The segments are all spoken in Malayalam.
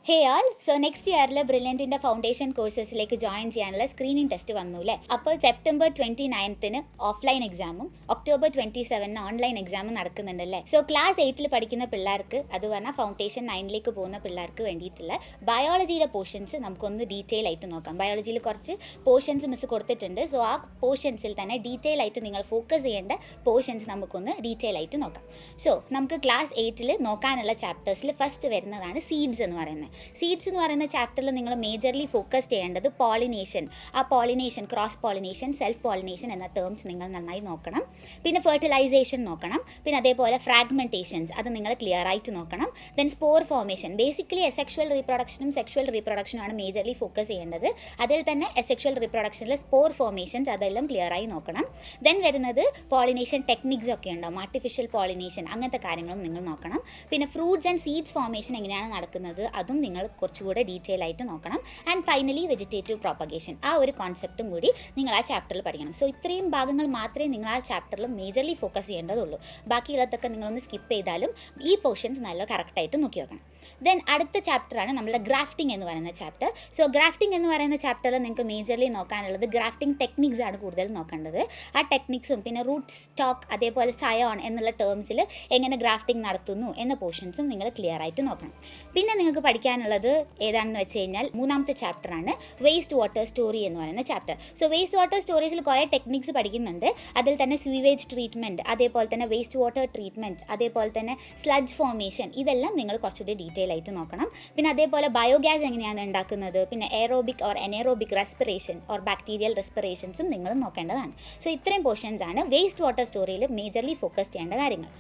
ഹേ ആൾ, സോ നെക്സ്റ്റ് ഇയറിൽ ബ്രില്യൻറ്റിൻ്റെ ഫൗണ്ടേഷൻ കോഴ്സസിലേക്ക് ജോയിൻ ചെയ്യാനുള്ള സ്ക്രീനിങ് ടെസ്റ്റ് വന്നു അല്ലേ. അപ്പോൾ സെപ്റ്റംബർ 29 ഓഫ്ലൈൻ എക്സാമും ഒക്ടോബർ 27 ഓൺലൈൻ എക്സാമും നടക്കുന്നുണ്ടല്ലേ. സോ ക്ലാസ് 8 പഠിക്കുന്ന പിള്ളേർക്ക്, അത് പറഞ്ഞാൽ ഫൗണ്ടേഷൻ 9 പോകുന്ന പിള്ളേർക്ക് വേണ്ടിയിട്ടുള്ള ബയോളജിയുടെ പോർഷൻസ് നമുക്കൊന്ന് ഡീറ്റെയിൽ ആയിട്ട് നോക്കാം. ബയോളജിയിൽ കുറച്ച് പോർഷൻസ് മിസ് കൊടുത്തിട്ടുണ്ട്. സോ ആ പോർഷൻസിൽ തന്നെ ഡീറ്റെയിൽ ആയിട്ട് നിങ്ങൾ ഫോക്കസ് ചെയ്യേണ്ട പോർഷൻസ് നമുക്കൊന്ന് ഡീറ്റെയിൽ ആയിട്ട് നോക്കാം. സോ നമുക്ക് ക്ലാസ് 8 നോക്കാനുള്ള ചാപ്റ്റേഴ്സിൽ ഫസ്റ്റ് വരുന്നതാണ് സീഡ്സ് എന്ന് പറയുന്നത്. സീഡ്സ് എന്ന് പറയുന്ന ചാപ്റ്ററിൽ നിങ്ങൾ മേജർലി ഫോക്കസ് ചെയ്യേണ്ടത് പോളിനേഷൻ, ആ pollination, cross pollination, self pollination എന്ന ടേംസ് നിങ്ങൾ നന്നായി നോക്കണം. പിന്നെ ഫെർട്ടിലൈസേഷൻ നോക്കണം. പിന്നെ അതേപോലെ ഫ്രാഗ്മെൻറ്റേഷൻസ്, അത് നിങ്ങൾ ക്ലിയർ ആയിട്ട് നോക്കണം. Then spore formation, basically asexual റീപ്രൊഡക്ഷനും സെക്ഷൽ റീപ്രൊഡക്ഷനുമാണ് മേജർലി ഫോക്കസ് ചെയ്യേണ്ടത്. അതിൽ തന്നെ എസെക്ഷൽ റീപ്രൊഡക്ഷനിൽ സ്പോർ ഫോർമേഷൻസ് അതെല്ലാം ക്ലിയർ ആയി നോക്കണം. ദെൻ വരുന്നത് പോളിനേഷൻ ടെക്നിക്സ് ഒക്കെ ഉണ്ടാവും, ആർട്ടിഫിഷ്യൽ പോളിനേഷൻ, അങ്ങനത്തെ കാര്യങ്ങളും നിങ്ങൾ നോക്കണം. പിന്നെ ഫ്രൂട്ട്സ് ആൻഡ് സീഡ്സ് ഫോർമേഷൻ എങ്ങനെയാണ് നടക്കുന്നത് അതും നിങ്ങൾ കുറച്ചുകൂടെ ഡീറ്റെയിൽ ആയിട്ട് നോക്കണം. ആൻഡ് ഫൈനലി വെജിറ്റേറ്റീവ് പ്രോപ്പഗേഷൻ, ആ ഒരു കോൺസെപ്റ്റും കൂടി നിങ്ങൾ ആ ചാപ്റ്ററിൽ പഠിക്കണം. സോ ഇത്രയും ഭാഗങ്ങൾ മാത്രമേ നിങ്ങൾ ആ ചാപ്റ്ററിൽ മേജർലി ഫോക്കസ് ചെയ്യേണ്ടതുള്ളൂ. ബാക്കിയുള്ളതൊക്കെ നിങ്ങളൊന്ന് സ്കിപ്പ് ചെയ്താലും ഈ പോർഷൻസ് നല്ല കറക്റ്റായിട്ട് നോക്കി വെക്കണം. ദെൻ അടുത്ത ചാപ്റ്ററാണ് നമ്മുടെ ഗ്രാഫ്റ്റിംഗ് എന്ന് പറയുന്ന ചാപ്റ്റർ. സോ ഗ്രാഫ്റ്റിംഗ് എന്ന് പറയുന്ന ചാപ്റ്ററിൽ നിങ്ങൾക്ക് മേജർലി നോക്കാനുള്ളത് ഗ്രാഫ്റ്റിംഗ് ടെക്നിക്സ് ആണ് കൂടുതൽ നോക്കേണ്ടത്. ആ ടെക്നിക്സും പിന്നെ റൂട്ട് സ്റ്റോക്ക്, അതേപോലെ സയോൺ എന്നുള്ള ടേംസിൽ എങ്ങനെ ഗ്രാഫ്റ്റിംഗ് നടത്തുന്നു എന്ന പോർഷൻസും നിങ്ങൾ ക്ലിയർ ആയിട്ട് നോക്കണം. പിന്നെ നിങ്ങൾക്ക് പഠിക്കാനുള്ളത് ഏതാണെന്ന് വെച്ച് കഴിഞ്ഞാൽ മൂന്നാമത്തെ ചാപ്റ്ററാണ് വേസ്റ്റ് വാട്ടർ സ്റ്റോറി എന്ന് പറയുന്ന ചാപ്റ്റർ. സോ വേസ്റ്റ് വാട്ടർ സ്റ്റോറേജിൽ കുറേ ടെക്നിക്സ് പഠിക്കുന്നുണ്ട്. അതിൽ തന്നെ സ്വീവേജ് ട്രീറ്റ്മെൻറ്റ്, അതേപോലെ തന്നെ വേസ്റ്റ് വാട്ടർ ട്രീറ്റ്മെൻറ്റ്, അതേപോലെ തന്നെ സ്ലഡ്ജ് ഫോർമേഷൻ, ഇതെല്ലാം നിങ്ങൾ കുറച്ചുകൂടി ഡീറ്റെയിൽ ആയിട്ട് നോക്കണം. പിന്നെ അതേപോലെ ബയോഗ്യാസ് എങ്ങനെയാണ് ഉണ്ടാക്കുന്നത്, പിന്നെ aerobic or anaerobic respiration or bacterial റെസ്പിറേഷൻസും നിങ്ങൾ നോക്കേണ്ടതാണ്. സോ ഇത്രയും പോർഷൻസ് ആണ് വേസ്റ്റ് വാട്ടർ സ്റ്റോറിയിൽ മേജർലി ഫോക്കസ് ചെയ്യേണ്ട കാര്യങ്ങൾ.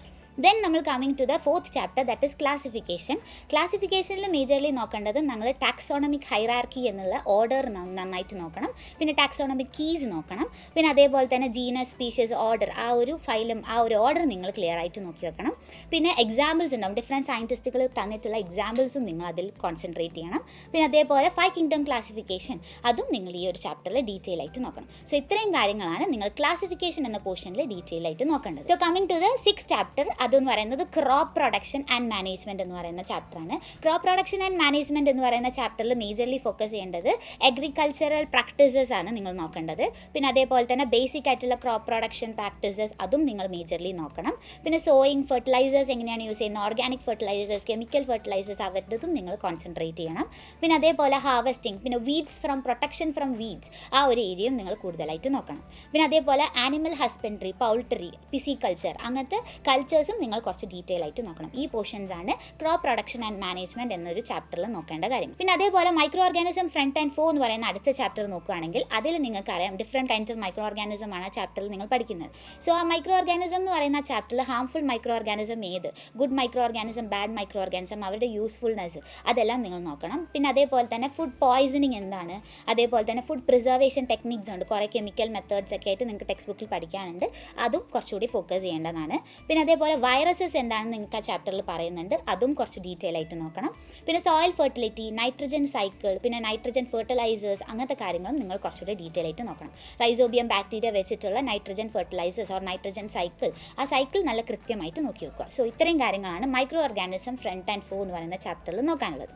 ദെൻ നമ്മൾ coming to the fourth chapter, that is classification. ക്ലാസിഫിക്കേഷനിൽ മേജർലി നോക്കേണ്ടത് നമ്മൾ ടാക്സോണമിക് ഹൈറാർക്കി എന്നുള്ള ഓർഡർ നന്നായിട്ട് നോക്കണം. പിന്നെ ടാക്സോണമിക് കീസ് നോക്കണം. പിന്നെ അതേപോലെ തന്നെ ജീനസ്, സ്പീഷ്യസ്, ഓർഡർ, ആ ഒരു ഫൈലം, ആ ഒരു ഓർഡർ നിങ്ങൾ ക്ലിയർ ആയിട്ട് നോക്കി വെക്കണം. പിന്നെ എക്സാമ്പിൾസ് ഉണ്ടാവും, ഡിഫറെൻറ്റ് സയൻറ്റിസ്റ്റുകൾ തന്നിട്ടുള്ള എക്സാമ്പിൾസും നിങ്ങൾ അതിൽ കോൺസെൻട്രേറ്റ് ചെയ്യണം. പിന്നെ അതേപോലെ 5 കിങ്ഡം ക്ലാസിഫിക്കേഷൻ, അതും നിങ്ങൾ ഈ ഒരു ചാപ്റ്ററിൽ ഡീറ്റെയിൽ ആയിട്ട് നോക്കണം. സോ ഇത്രയും കാര്യങ്ങളാണ് നിങ്ങൾ ക്ലാസിഫിക്കേഷൻ എന്ന പോർഷനിൽ ഡീറ്റെയിൽ ആയിട്ട് നോക്കേണ്ടത്. So coming to the 6th chapter, അതെന്ന് പറയുന്നത് ക്രോപ്പ് പ്രൊഡക്ഷൻ ആൻഡ് മാനേജ്മെൻറ്റ് എന്ന് പറയുന്ന ചാപ്റ്ററാണ്. ക്രോപ്പ് പ്രൊഡക്ഷൻ ആൻഡ് മാനേജ്മെൻറ്റ് എന്ന് പറയുന്ന ചാപ്റ്ററിൽ മേജർലി ഫോക്കസ് ചെയ്യേണ്ടത് അഗ്രികൾച്ചറൽ പ്രാക്ടീസസ് ആണ് നിങ്ങൾ നോക്കേണ്ടത്. പിന്നെ അതേപോലെ തന്നെ ബേസിക് ആയിട്ടുള്ള ക്രോപ്പ് പ്രൊഡക്ഷൻ പ്രാക്ടീസസ്, അതും നിങ്ങൾ മേജർലി നോക്കണം. പിന്നെ സോയിങ്, ഫെർട്ടിലൈസേഴ്സ് എങ്ങനെയാണ് യൂസ് ചെയ്യുന്നത്, ഓർഗാനിക് ഫെർട്ടിലൈസേഴ്സ്, കെമിക്കൽ ഫെർട്ടിലൈസേഴ്സ്, അവരുടേതും നിങ്ങൾ കോൺസെൻട്രേറ്റ് ചെയ്യണം. പിന്നെ അതേപോലെ ഹാർവെസ്റ്റിംഗ്, പിന്നെ weeds from protection from weeds, ആ ഒരു ഏരിയയും നിങ്ങൾ കൂടുതലായിട്ട് നോക്കണം. പിന്നെ അതേപോലെ ആനിമൽ ഹസ്ബൻഡറി, പൗൾട്രി, പിസിക്കൾച്ചർ, അങ്ങനത്തെ കൾച്ചേഴ്സും നിങ്ങൾ കുറച്ച് ഡീറ്റെയിൽ ആയിട്ട് നോക്കണം. ഈ പോർഷൻസ് ആണ് ക്രോപ്പ് പ്രൊഡക്ഷൻ ആൻഡ് മാനേജ്മെൻറ്റ് എന്നൊരു ചാപ്റ്ററിൽ നോക്കേണ്ട കാര്യം. പിന്നെ അതേപോലെ micro organism friend and foe എന്ന് പറയുന്ന അടുത്ത ചാപ്റ്റർ നോക്കുകയാണെങ്കിൽ അതിൽ നിങ്ങൾക്ക് അറിയാം different kinds of micro organism ആണ് ആ ചാപ്റ്ററിൽ നിങ്ങൾ പഠിക്കുന്നത്. സോ ആ മൈക്രോ ഓർഗാനിസം എന്ന് പറയുന്ന ചാപ്റ്ററിൽ ഹാംഫുൾ മൈക്രോ ഓർഗാനിസം ഏത്, good micro organism, bad micro organism, അവരുടെ യൂസ്ഫുൾനെസ്, അതെല്ലാം നിങ്ങൾ നോക്കണം. പിന്നെ അതേപോലെ തന്നെ ഫുഡ് പോയ്സണിങ് എന്താണ്, അതേപോലെ തന്നെ ഫുഡ് പ്രിസർവേഷൻ ടെക്നിക്സ് ഉണ്ട്, കുറേ കെമിക്കൽ മെത്തേഡ്സ് ഒക്കെ ആയിട്ട് നിങ്ങൾക്ക് ടെക്സ്റ്റ് ബുക്കിൽ പഠിക്കാനുണ്ട്, അതും കുറച്ചുകൂടി ഫോക്കസ് ചെയ്യേണ്ടതാണ്. പിന്നെ അതേപോലെ വൈറസസ് എന്താണെന്ന് നിങ്ങൾക്ക് ആ ചാപ്റ്ററിൽ പറയുന്നുണ്ട്, അതും കുറച്ച് ഡീറ്റെയിൽ ആയിട്ട് നോക്കണം. പിന്നെ സോയിൽ ഫെർട്ടിലിറ്റി, നൈട്രജൻ സൈക്കിൾ, പിന്നെ നൈട്രജൻ ഫെർട്ടിലൈസേഴ്സ്, അങ്ങനത്തെ കാര്യങ്ങളും നിങ്ങൾ കുറച്ചുകൂടി ഡീറ്റെയിൽ ആയിട്ട് നോക്കണം. റൈസോബിയം ബാക്ടീരിയ വെച്ചിട്ടുള്ള nitrogen fertilisers or nitrogen cycle, ആ സൈക്കിൾ നല്ല കൃത്യമായിട്ട് നോക്കി വെക്കുക. സോ ഇത്രയും കാര്യങ്ങളാണ് micro organism friend and foe എന്ന് പറയുന്ന ചാപ്റ്ററിൽ നോക്കാനുള്ളത്.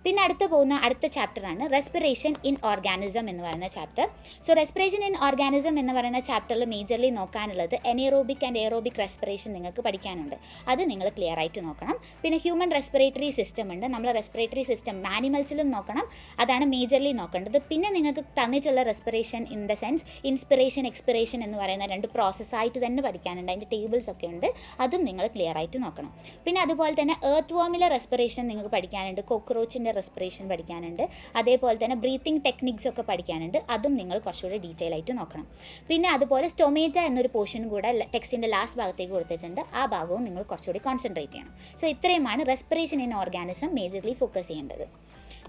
പിന്നെ അടുത്ത ചാപ്റ്ററാണ് റെസ്പിറേഷൻ ഇൻ ഓർഗാനിസം എന്ന് പറയുന്ന chapter. So respiration in organism എന്ന് പറയുന്ന ചാപ്റ്ററിൽ മേജർലി നോക്കാനുള്ളത് എനേറോബിക് ആൻഡ് എയറോബിക് റെസ്പിറേഷൻ നിങ്ങൾക്ക് പഠിക്കാനുണ്ട്, അത് നിങ്ങൾ ക്ലിയർ ആയിട്ട് നോക്കണം. പിന്നെ ഹ്യൂമൻ റെസ്പിറേറ്ററി സിസ്റ്റം ഉണ്ട്, നമ്മൾ റെസ്പിറേറ്ററി സിസ്റ്റം ആനിമൽസിലും നോക്കണം, അതാണ് മേജർലി നോക്കേണ്ടത്. പിന്നെ നിങ്ങൾക്ക് തന്നിട്ടുള്ള respiration in the sense inspiration, expiration എന്ന് പറയുന്ന 2 പ്രോസസ്സായിട്ട് തന്നെ പഠിക്കാനുണ്ട്, അതിൻ്റെ ടേബിൾസ് ഒക്കെ ഉണ്ട്, അതും നിങ്ങൾ ക്ലിയർ ആയിട്ട് നോക്കണം. പിന്നെ അതുപോലെ തന്നെ എർത്ത് വോമിലെ റെസ്പിറേഷൻ നിങ്ങൾക്ക് പഠിക്കാനുണ്ട്, കോക്രോച്ചിൻ്റെ റെസ്പിറേഷൻ പഠിക്കാനുണ്ട്, അതേപോലെ തന്നെ ബ്രീത്തിങ് ടെക്നിക്സ് ഒക്കെ പഠിക്കാനുണ്ട്, അതും നിങ്ങൾ കുറച്ചുകൂടി ഡീറ്റെയിൽ ആയിട്ട് നോക്കണം. പിന്നെ അതുപോലെ സ്റ്റൊമേറ്റ എന്നൊരു പോർഷനും കൂടെ ടെക്സ്റ്റിൻ്റെ ലാസ്റ്റ് ഭാഗത്തേക്ക് കൊടുത്തിട്ടുണ്ട്, ആ ഭാഗവും നിങ്ങൾ കുറച്ചുകൂടി കോൺസെൻട്രേറ്റ് ചെയ്യണം. സോ ഇത്രയുമാണ് respiration in organism majorly focus ചെയ്യേണ്ടത്.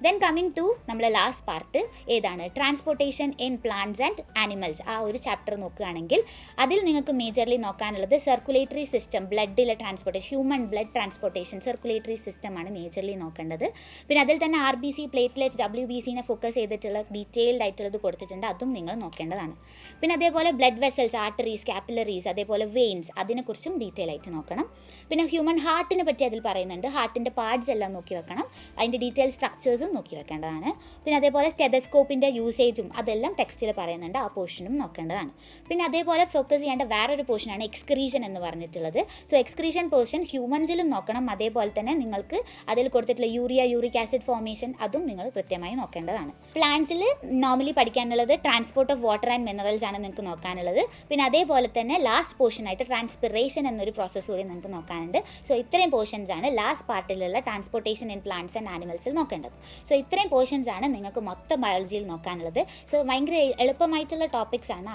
ദെൻ കമ്മിങ് ടു നമ്മുടെ ലാസ്റ്റ് പാർട്ട് ഏതാണ്, transportation in plants and animals, ആ ഒരു ചാപ്റ്റർ നോക്കുകയാണെങ്കിൽ അതിൽ നിങ്ങൾക്ക് മേജർലി നോക്കാനുള്ളത് സർക്കുലേറ്ററി സിസ്റ്റം, ബ്ലഡിലെ transportation, human blood transportation, circulatory സിസ്റ്റമാണ് മേജർലി നോക്കേണ്ടത്. പിന്നെ അതിൽ തന്നെ RBC, പ്ലേറ്റ്ലെറ്റ്സ്, WBCനെ ഫോക്കസ് ചെയ്തിട്ടുള്ള ഡീറ്റെയിൽഡ് ആയിട്ടുള്ളത് കൊടുത്തിട്ടുണ്ട്, അതും നിങ്ങൾ നോക്കേണ്ടതാണ്. പിന്നെ അതേപോലെ ബ്ലഡ് വെസൽസ്, ആർട്ടറീസ്, കാപ്പിലറീസ്, അതേപോലെ വെയിൻസ്, അതിനെക്കുറിച്ചും ഡീറ്റെയിൽ ആയിട്ട് നോക്കണം. പിന്നെ ഹ്യൂമൻ ഹാർട്ടിനെ പറ്റി അതിൽ പറയുന്നുണ്ട്, ഹാർട്ടിൻ്റെ പാർട്സ് എല്ലാം നോക്കി വെക്കണം, അതിൻ്റെ ഡീറ്റെയിൽ സ്ട്രക്ചേഴ്സും നോക്കി വെക്കേണ്ടതാണ്. പിന്നെ അതേപോലെ സ്റ്റെതസ്കോപ്പിൻ്റെ യൂസേജും അതെല്ലാം ടെക്സ്റ്റിൽ പറയുന്നുണ്ട്, ആ പോർഷനും നോക്കേണ്ടതാണ്. പിന്നെ അതേപോലെ ഫോക്കസ് ചെയ്യേണ്ട വേറൊരു പോർഷനാണ് എക്സ്ക്രീഷൻ എന്ന് പറഞ്ഞിട്ടുള്ളത്. സോ എക്സ്ക്രീഷൻ പോർഷൻ ഹ്യൂമൻസിലും നോക്കണം, അതേപോലെ തന്നെ നിങ്ങൾക്ക് അതിൽ കൊടുത്തിട്ടുള്ള യൂറിയ, യൂറിക് ആസിഡ് ഫോർമേഷൻ, അതും നിങ്ങൾ കൃത്യമായി നോക്കേണ്ടതാണ്. പ്ലാന്റ്സിൽ നോർമലി പഠിക്കാനുള്ളത് transport of water and minerals ആണ് നിങ്ങൾക്ക് നോക്കാനുള്ളത്. പിന്നെ അതേപോലെ തന്നെ ലാസ്റ്റ് പോർഷനായിട്ട് ട്രാൻസ്പിറേഷൻ എന്നൊരു പ്രോസസ്സ് കൂടി നിങ്ങൾക്ക് നോക്കാനുണ്ട്. സോ ഇത്രയും പോർഷൻസ് ആണ് ലാസ്റ്റ് പാർട്ടിലുള്ള ട്രാൻസ്പോർട്ടേഷൻ ഇൻ പ്ലാന്റ്സ് ആൻഡ് ആനിമൽസിൽ നോക്കേണ്ടത്. സോ ഇത്രയും പോർഷൻസ് ആണ് നിങ്ങൾക്ക് മൊത്തം ബയോളജിയിൽ നോക്കാനുള്ളത്. സോ ഭയങ്കര എളുപ്പമായിട്ടുള്ള ടോപ്പിക്സ് ആണ്.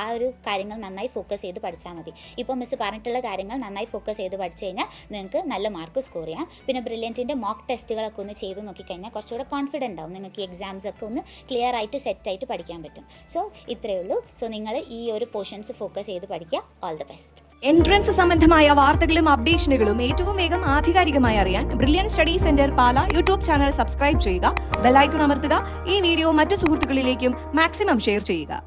ആ ഒരു കാര്യങ്ങൾ നന്നായി ഫോക്കസ് ചെയ്ത് പഠിച്ചാൽ മതി. ഇപ്പോൾ മിസ് പറഞ്ഞിട്ടുള്ള കാര്യങ്ങൾ നന്നായി ഫോക്കസ് ചെയ്ത് പഠിച്ചു കഴിഞ്ഞാൽ നിങ്ങൾക്ക് നല്ല മാർക്ക് സ്കോർ ചെയ്യാം. പിന്നെ ബ്രില്യൻറ്റിൻ്റെ മോക്ക് ടെസ്റ്റുകളൊക്കെ ഒന്ന് ചെയ്ത് നോക്കിക്കഴിഞ്ഞാൽ കുറച്ചുകൂടെ കോൺഫിഡൻ്റ് ആവും, നിങ്ങൾക്ക് എക്സാംസ് ഒക്കെ ഒന്ന് ക്ലിയർ ആയിട്ട് സെറ്റായിട്ട് പഠിക്കാൻ പറ്റും. സോ ഇത്രയേ ഉള്ളൂ. സോ നിങ്ങൾ ഈ ഒരു പോർഷൻസ് ഫോക്കസ് ചെയ്ത് പഠിക്കുക. All the best. എൻട്രൻസ് സംബന്ധമായ വാർത്തകളും അപ്ഡേഷനുകളും ഏറ്റവും വേഗം ആധികാരികമായി അറിയാൻ ബ്രില്യൻറ്റ് സ്റ്റഡി സെന്റർ പാല യൂട്യൂബ് ചാനൽ സബ്സ്ക്രൈബ് ചെയ്യുക, ബെൽ ഐക്കൺ അമർത്തുക, ഈ വീഡിയോ മറ്റു സുഹൃത്തുക്കളിലേക്കും മാക്സിമം ഷെയർ ചെയ്യുക.